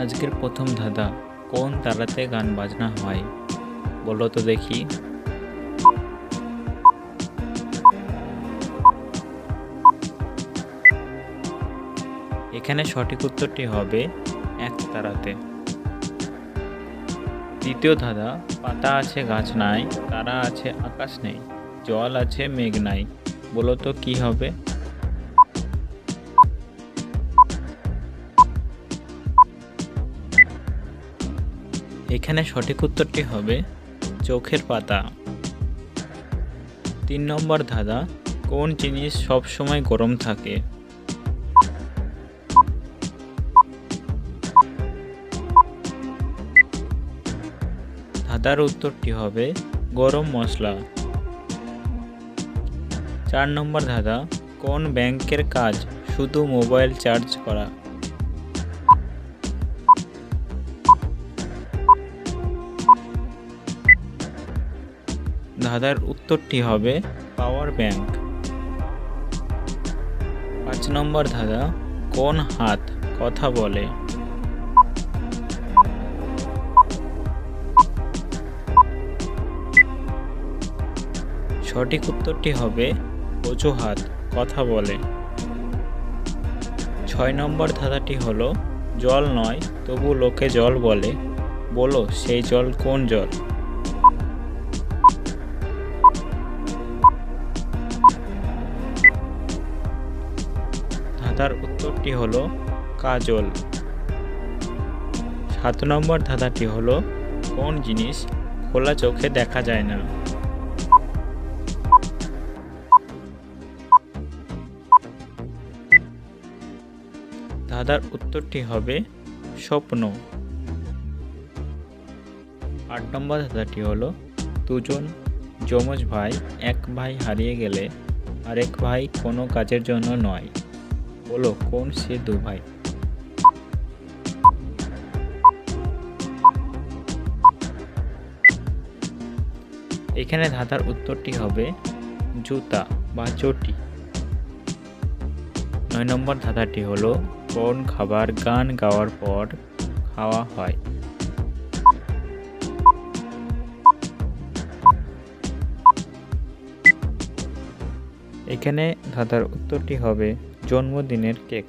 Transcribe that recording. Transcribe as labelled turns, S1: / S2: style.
S1: আজকের প্রথম ধাঁধা, কোন তারাতে গান বাজনা হয় বলো তো দেখি। এখানে সঠিক উত্তরটি হবে এক তারাতে। দ্বিতীয় ধাঁধা, পাতা আছে গাছ নাই, তারা আছে আকাশ নেই, জল আছে মেঘ নাই, বলো তো কি হবে। এখানে সঠিক উত্তরটি হবে চোখের পাতা। 3 নম্বর ধাঁধা, কোন জিনিস সব সময় গরম থাকে। ধাঁধার উত্তরটি হবে গরম মশলা। 4 নম্বর ধাঁধা, কোন ব্যাংকের কাজ শুধু মোবাইল চার্জ করা। ধাঁধার উত্তরটি হবে পাওয়ার ব্যাংক। 5 নম্বর ধাঁধা, কোন হাত কথা বলে। সঠিক উত্তরটি হবে অজুহাত কথা বলে। 6 নম্বর ধাঁধাটি হলো জল নয় তবু লোকে জল বলে, বলো সেই জল কোন জল। ধাঁধার উত্তরটি হলো কাজল। 7 নম্বর ধাঁধাটি হলো কোন জিনিস খোলা চোখে দেখা যায় না। ধাঁধার উত্তরটি হবে স্বপ্ন। 8 নম্বর ধাঁধাটি হলো দুজন যমজ ভাই, এক ভাই হারিয়ে গেলে আরেক ভাই কোনো কাজের জন্য নয়, বলো কোন সে দু ভাই। এখানে ধাঁধার উত্তরটি হবে জুতা বা চটি। 9 নম্বর ধাঁধাটি হলো কোন খাবার গান গাওয়ার পর খাওয়া হয়। এখানে ধাঁধার উত্তরটি হবে জন্মদিনের কেক।